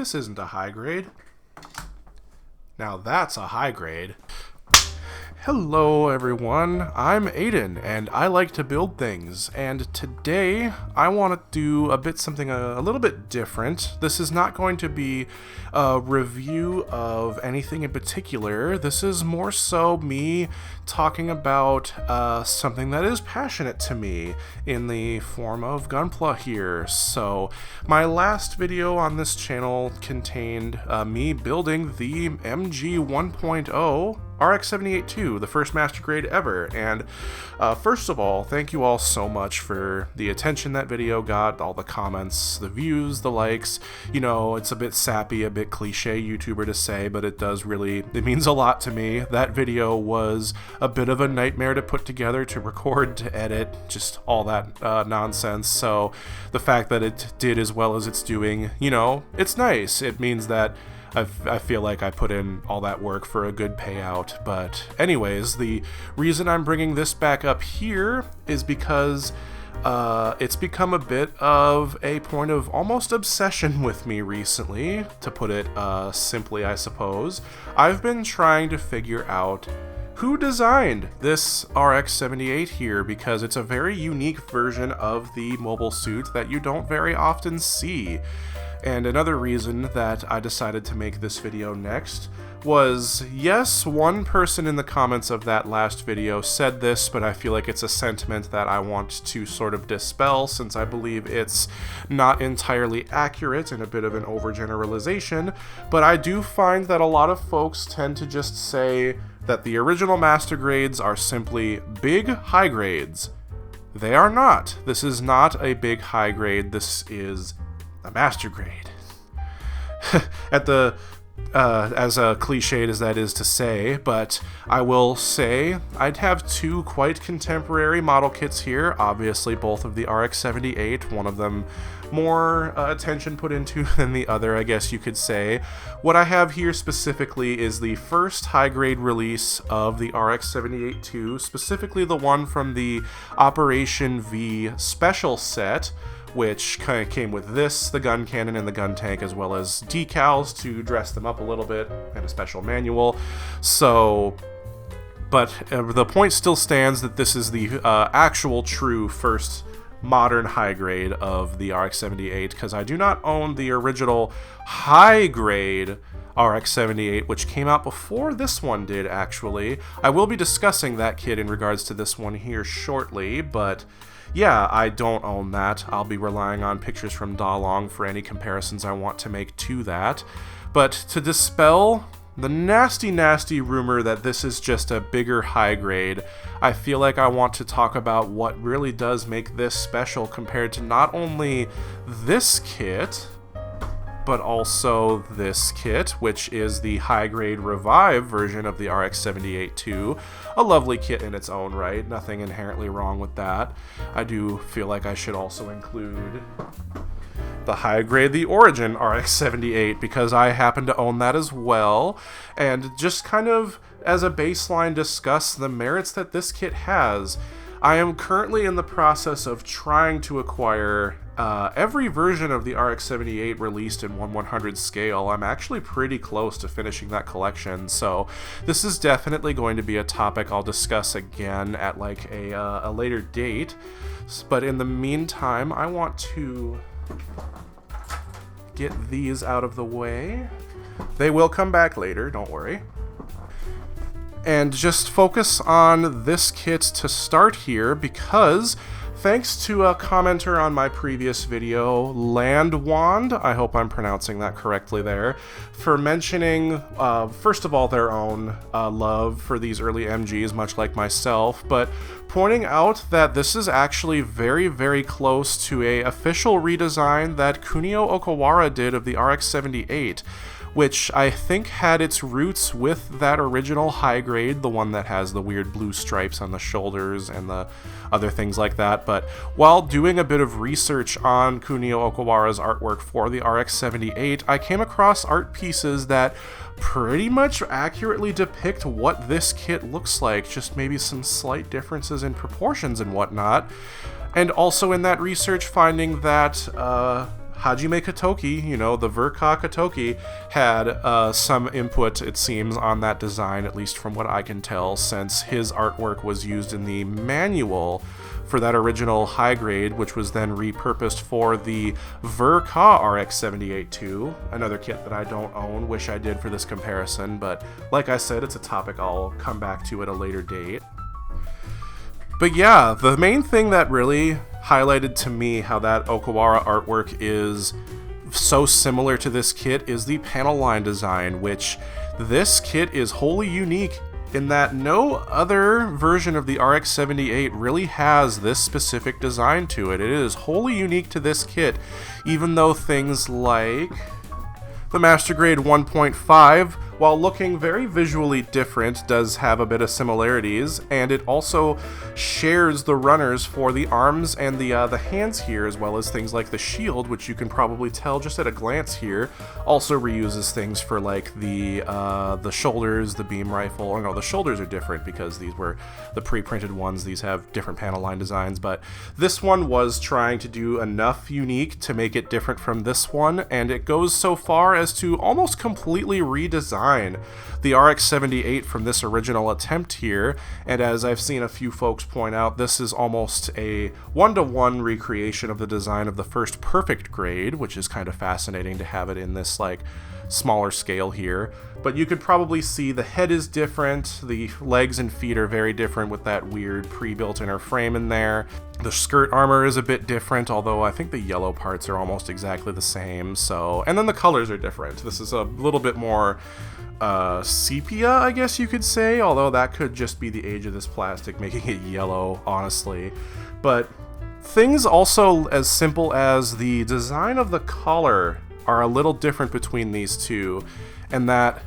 This isn't a high grade. Now that's a high grade. Hello everyone, I'm Aiden, and I like to build things, and today I want to do something a little bit different. This is not going to be a review of anything in particular. This is more so me talking about something that is passionate to me in the form of Gunpla here. So my last video on this channel contained me building the MG 1.0 RX-78-2, the first master grade ever, and first of all, thank you all so much for the attention that video got, all the comments, the views, the likes. You know, it's a bit sappy, a bit cliche YouTuber to say, but it means a lot to me. That video was a bit of a nightmare to put together, to record, to edit, just all that nonsense, so the fact that it did as well as it's doing, you know, it's nice. It means that I feel like I put in all that work for a good payout. But anyways, the reason I'm bringing this back up here is because it's become a bit of a point of almost obsession with me recently, to put it simply, I suppose. I've been trying to figure out who designed this RX-78 here, because it's a very unique version of the mobile suit that you don't very often see. And another reason that I decided to make this video next was, yes, one person in the comments of that last video said this, but I feel like it's a sentiment that I want to sort of dispel, since I believe it's not entirely accurate and a bit of an overgeneralization. But I do find that a lot of folks tend to just say that the original master grades are simply big high grades. They are not. This is not a big high grade. This is a master grade. At the as cliched as that is to say, but I will say I'd have two quite contemporary model kits here. Obviously both of the RX-78, one of them more attention put into than the other, I guess you could say. What I have here specifically is the first high-grade release of the RX-78-2, specifically the one from the Operation V special set, which kind of came with this, the gun cannon and the gun tank, as well as decals to dress them up a little bit, and a special manual. So, but the point still stands that this is the actual true first modern high grade of the RX-78, because I do not own the original high grade RX-78, which came out before this one did, actually. I will be discussing that kit in regards to this one here shortly, but yeah, I don't own that. I'll be relying on pictures from Dalong for any comparisons I want to make to that. But to dispel the nasty rumor that this is just a bigger high grade, I feel like I want to talk about what really does make this special compared to not only this kit, but also this kit, which is the high-grade Revive version of the RX-78-2. A lovely kit in its own right, nothing inherently wrong with that. I do feel like I should also include the high-grade The Origin RX-78, because I happen to own that as well, and just kind of as a baseline discuss the merits that this kit has. I am currently in the process of trying to acquire every version of the RX-78 released in 1/100 scale. I'm actually pretty close to finishing that collection, so this is definitely going to be a topic I'll discuss again at like a later date. But in the meantime, I want to get these out of the way. They will come back later, don't worry. And just focus on this kit to start here, because thanks to a commenter on my previous video, Landwand, I hope I'm pronouncing that correctly there, for mentioning, first of all, their own love for these early MGs, much like myself, but pointing out that this is actually very close to a official redesign that Kunio Okawara did of the RX-78, which I think had its roots with that original high grade, the one that has the weird blue stripes on the shoulders and the other things like that. But while doing a bit of research on Kunio Okawara's artwork for the RX-78, I came across art pieces that pretty much accurately depict what this kit looks like, just maybe some slight differences in proportions and whatnot. And also in that research finding that Hajime Katoki, you know, the Verka Katoki, had some input, it seems, on that design, at least from what I can tell, since his artwork was used in the manual for that original high grade, which was then repurposed for the Verka RX-78-2, another kit that I don't own. Wish I did for this comparison, but like I said, it's a topic I'll come back to at a later date. But yeah, the main thing that really highlighted to me how that Okawara artwork is so similar to this kit is the panel line design, which this kit is wholly unique in that no other version of the RX-78 really has this specific design to it. It is wholly unique to this kit, even though things like the Master Grade 1.5, while looking very visually different, does have a bit of similarities, and it also shares the runners for the arms and the hands here, as well as things like the shield, which you can probably tell just at a glance here, also reuses things for like the shoulders, the beam rifle. Oh no, the shoulders are different because these were the pre-printed ones. These have different panel line designs, but this one was trying to do enough unique to make it different from this one, and it goes so far as to almost completely redesign the RX-78 from this original attempt here, and as I've seen a few folks point out, this is almost a one-to-one recreation of the design of the first perfect grade, which is kind of fascinating to have it in this like smaller scale here. But you could probably see the head is different, the legs and feet are very different with that weird pre-built inner frame in there. The skirt armor is a bit different, although I think the yellow parts are almost exactly the same. So, and then the colors are different. This is a little bit more sepia, I guess you could say, although that could just be the age of this plastic making it yellow, honestly. But things also as simple as the design of the collar are a little different between these two, and that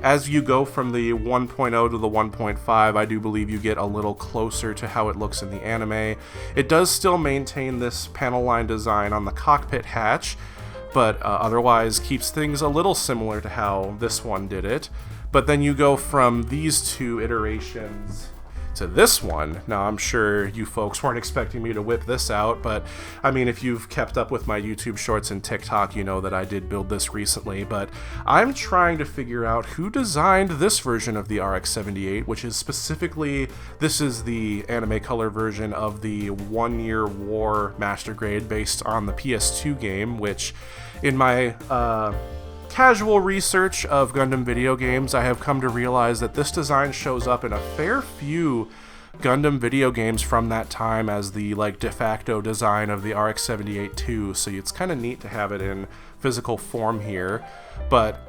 as you go from the 1.0 to the 1.5, I do believe you get a little closer to how it looks in the anime. It does still maintain this panel line design on the cockpit hatch, but otherwise keeps things a little similar to how this one did it. But then you go from these two iterations to this one. Now, I'm sure you folks weren't expecting me to whip this out, but I mean, if you've kept up with my YouTube shorts and TikTok, you know that I did build this recently, but I'm trying to figure out who designed this version of the RX-78, which is specifically, this is the anime color version of the 1 Year War Master Grade based on the PS2 game, which in my casual research of Gundam video games, I have come to realize that this design shows up in a fair few Gundam video games from that time as the like de facto design of the RX-78 too, so it's kind of neat to have it in physical form here. But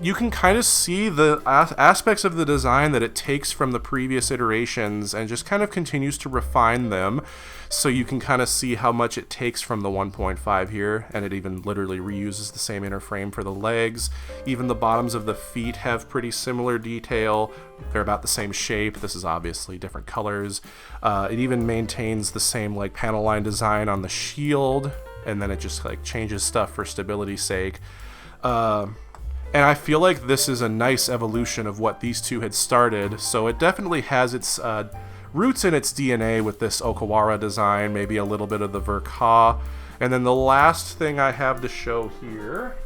you can kind of see the aspects of the design that it takes from the previous iterations and just kind of continues to refine them, so you can kind of see how much it takes from the 1.5 here, and it even literally reuses the same inner frame for the legs. Even the bottoms of the feet have pretty similar detail. They're about the same shape. This is obviously different colors. It even maintains the same like panel line design on the shield, and then it just like changes stuff for stability's sake. And I feel like this is a nice evolution of what these two had started, so it definitely has its roots in its DNA with this Okawara design, maybe a little bit of the Verka. And then the last thing I have to show here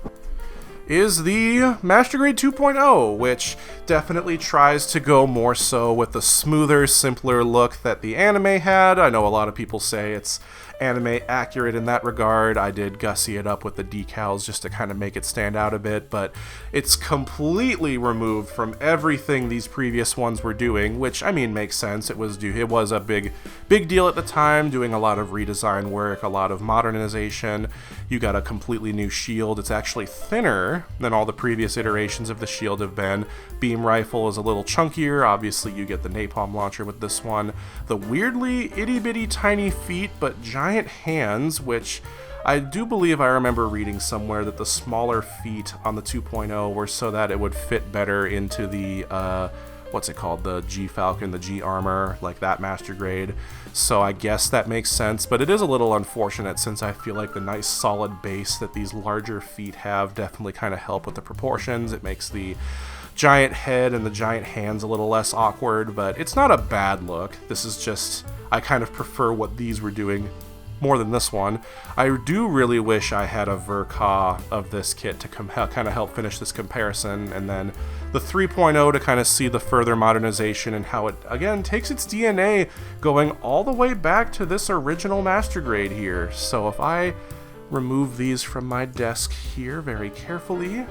is the Master Grade 2.0, which definitely tries to go more so with the smoother, simpler look that the anime had. I know a lot of people say it's anime accurate in that regard. I did gussy it up with the decals just to kind of make it stand out a bit, but it's completely removed from everything these previous ones were doing, which I mean makes sense. It was a big deal at the time, doing a lot of redesign work, a lot of modernization. You got a completely new shield. It's actually thinner than all the previous iterations of the shield have been. Beam rifle is a little chunkier. Obviously you get the napalm launcher with this one. The weirdly itty-bitty tiny feet but giant hands, which I do believe I remember reading somewhere that the smaller feet on the 2.0 were so that it would fit better into the what's it called, the G Falcon, the G Armor, like that Master Grade. So I guess that makes sense, but it is a little unfortunate since I feel like the nice solid base that these larger feet have definitely kind of help with the proportions. It makes the giant head and the giant hands a little less awkward, but it's not a bad look. This is just, I kind of prefer what these were doing more than this one. I do really wish I had a Verka of this kit to kind of help finish this comparison, and then the 3.0 to kind of see the further modernization and how it, again, takes its DNA going all the way back to this original Master Grade here. So if I remove these from my desk here very carefully,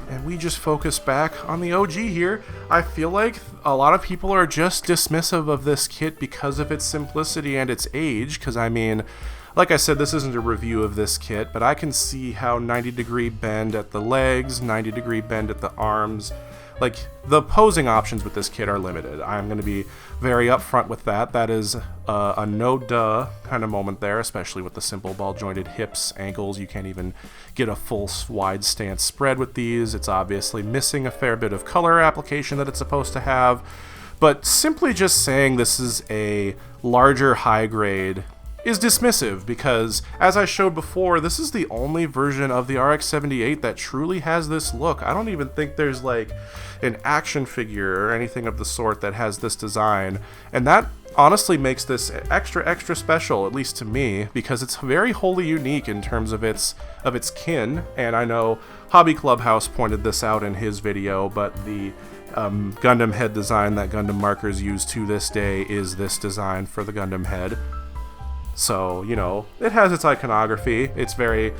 and we just focus back on the OG here, I feel like a lot of people are just dismissive of this kit because of its simplicity and its age, because I mean, like I said, this isn't a review of this kit, but I can see how 90-degree bend at the legs, 90-degree bend at the arms, like, the posing options with this kit are limited. I'm going to be very upfront with that. That is a no-duh kind of moment there, especially with the simple ball-jointed hips, ankles. You can't even get a full wide stance spread with these. It's obviously missing a fair bit of color application that it's supposed to have. But simply just saying this is a larger high grade is dismissive, because as I showed before, this is the only version of the RX-78 that truly has this look. I don't even think there's like an action figure or anything of the sort that has this design, and that honestly makes this extra special, at least to me, because it's very wholly unique in terms of its kin. And I know Hobby Clubhouse pointed this out in his video, but the Gundam head design that Gundam markers use to this day is this design for the Gundam head. So, you know, it has its iconography. It's very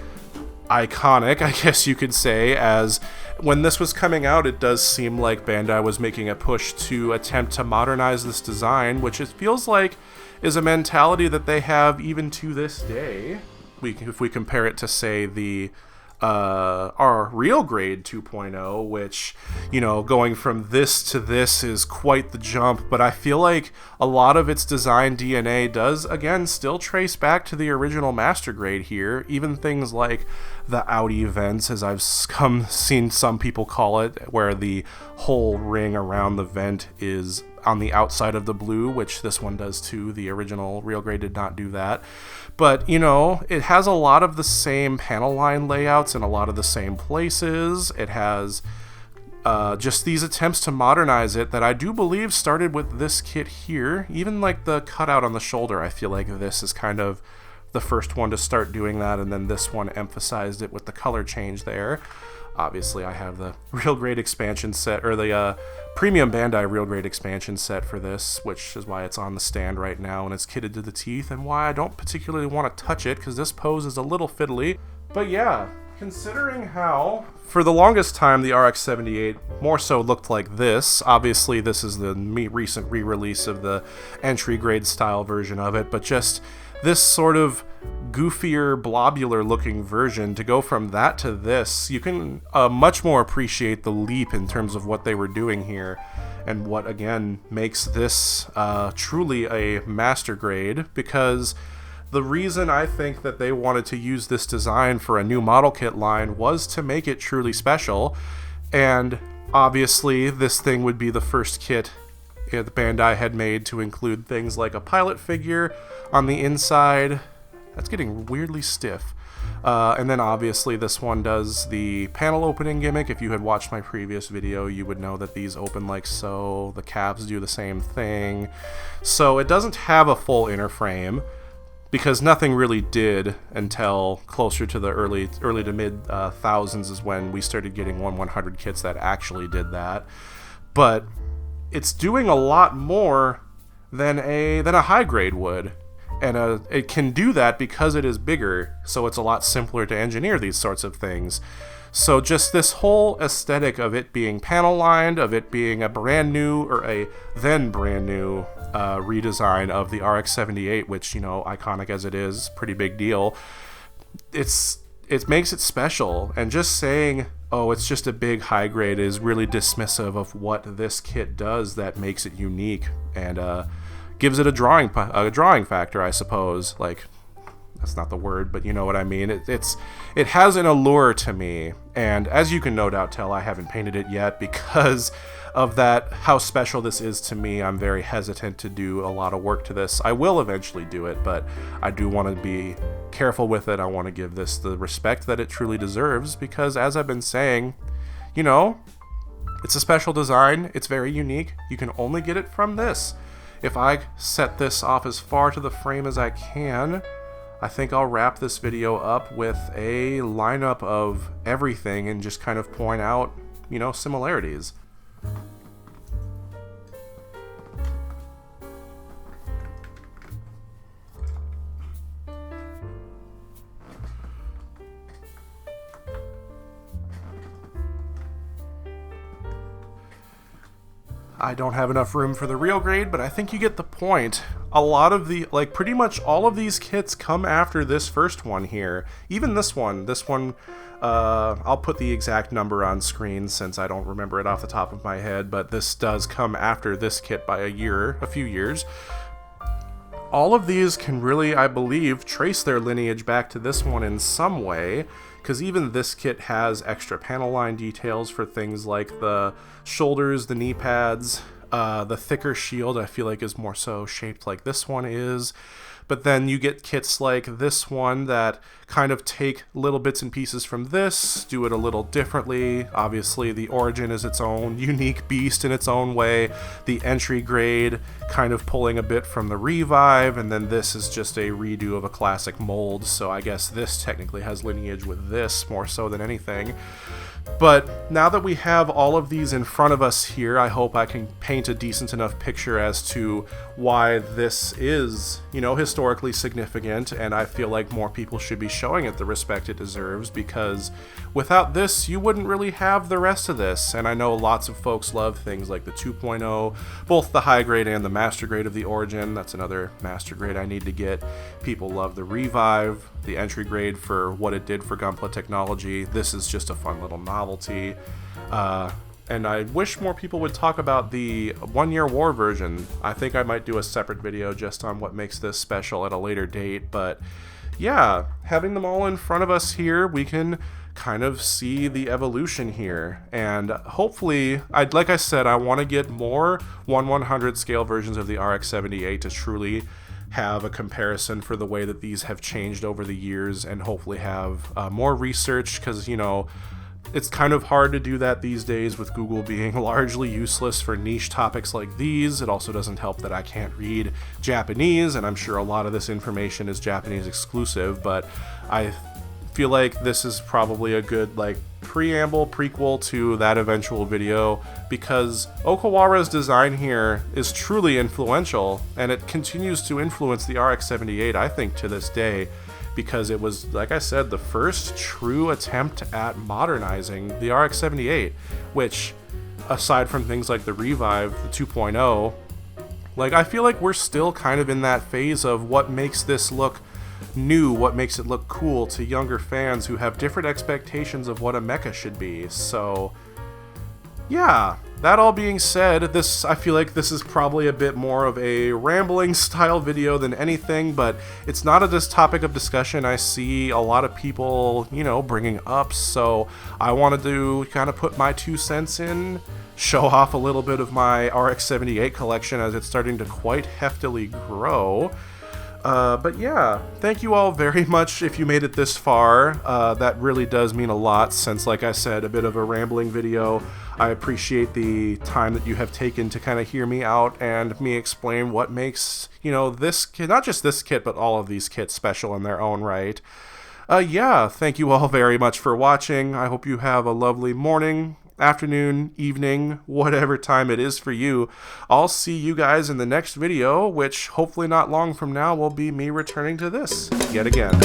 iconic, I guess you could say, as when this was coming out, it does seem like Bandai was making a push to attempt to modernize this design, which it feels like is a mentality that they have even to this day. If we compare it to, say, our real grade 2.0, which, you know, going from this to this is quite the jump, but I feel like a lot of its design DNA does, again, still trace back to the original Master Grade here. Even things like the Audi vents, as I've seen some people call it, where the whole ring around the vent is on the outside of the blue, which this one does too. The original real grade did not do that. But, you know, it has a lot of the same panel line layouts in a lot of the same places. It has just these attempts to modernize it that I do believe started with this kit here. Even like the cutout on the shoulder, I feel like this is kind of the first one to start doing that, and then this one emphasized it with the color change there. Obviously, I have the real grade expansion set, or the premium Bandai real grade expansion set for this, which is why it's on the stand right now and it's kitted to the teeth, and why I don't particularly want to touch it, because this pose is a little fiddly. But yeah, considering how for the longest time the RX-78 more so looked like this, obviously this is the recent re-release of the entry grade style version of it, but just this sort of goofier, blobular looking version, to go from that to this, you can much more appreciate the leap in terms of what they were doing here, and what again makes this truly a master grade, because the reason I think that they wanted to use this design for a new model kit line was to make it truly special. And obviously this thing would be the first kit that Bandai had made to include things like a pilot figure on the inside. That's getting weirdly stiff. And then obviously this one does the panel opening gimmick. If you had watched my previous video, you would know that these open like so. The calves do the same thing. So it doesn't have a full inner frame, because nothing really did until closer to the early to mid thousands is when we started getting 1/100 kits that actually did that. But it's doing a lot more than a high grade would. And it can do that because it is bigger, so it's a lot simpler to engineer these sorts of things. So just this whole aesthetic of it being panel lined, of it being a brand new, or a then brand new redesign of the RX-78, which, you know, iconic as it is, pretty big deal. It makes it special, and just saying, oh, it's just a big high grade is really dismissive of what this kit does that makes it unique, and gives it a drawing factor, I suppose. Like, that's not the word, but you know what I mean. It has an allure to me, and as you can no doubt tell, I haven't painted it yet because of that, how special this is to me. I'm very hesitant to do a lot of work to this. I will eventually do it, but I do want to be careful with it. I want to give this the respect that it truly deserves, because as I've been saying, you know, it's a special design. It's very unique. You can only get it from this. if I set this off as far to the frame as I can, I think I'll wrap this video up with a lineup of everything and just kind of point out, you know, similarities. I don't have enough room for the real grade, but I think you get the point. A lot of the, like, pretty much all of these kits come after this first one here. Even this one, I'll put the exact number on screen since I don't remember it off the top of my head, but this does come after this kit by a few years. All of these can really, I believe, trace their lineage back to this one in some way, because even this kit has extra panel line details for things like the shoulders, the knee pads, the thicker shield I feel like is more so shaped like this one is. But then you get kits like this one that kind of take little bits and pieces from this, do it a little differently. Obviously, the Origin is its own unique beast in its own way. The entry grade kind of pulling a bit from the Revive, and then this is just a redo of a classic mold, so I guess this technically has lineage with this more so than anything. But now that we have all of these in front of us here, I hope I can paint a decent enough picture as to why this is, you know, historically significant, and I feel like more people should be showing it the respect it deserves, because without this, you wouldn't really have the rest of this. And I know lots of folks love things like the 2.0, both the high grade and the master grade of the Origin. That's another master grade I need to get. People love the Revive, the entry grade for what it did for Gunpla technology. This is just a fun little novelty. And I wish more people would talk about the 1 Year War version. I think I might do a separate video just on what makes this special at a later date, but yeah, having them all in front of us here, we can kind of see the evolution here. And hopefully, like I said, I want to get more 1/100 scale versions of the RX-78 to truly have a comparison for the way that these have changed over the years, and hopefully have more research, because, you know, it's kind of hard to do that these days with Google being largely useless for niche topics like these. It also doesn't help that I can't read Japanese, and I'm sure a lot of this information is Japanese exclusive, but I feel like this is probably a good, like, prequel to that eventual video, because Okawara's design here is truly influential, and it continues to influence the RX-78, I think, to this day, because it was, like I said, the first true attempt at modernizing the RX-78, which, aside from things like the Revive, the 2.0, like, I feel like we're still kind of in that phase of what makes this look new, what makes it look cool to younger fans who have different expectations of what a mecha should be. So yeah, that all being said, I feel like this is probably a bit more of a rambling style video than anything, but it's not this topic of discussion I see a lot of people, you know, bringing up, so I wanted to kind of put my 2 cents in, show off a little bit of my RX-78 collection as it's starting to quite heftily grow. But yeah, thank you all very much if you made it this far. That really does mean a lot, since, like I said, a bit of a rambling video. I appreciate the time that you have taken to kind of hear me out and me explain what makes, you know, this kit, not just this kit, but all of these kits special in their own right. Yeah, thank you all very much for watching. I hope you have a lovely morning, afternoon, evening, whatever time it is for you. I'll see you guys in the next video, which hopefully not long from now will be me returning to this yet again.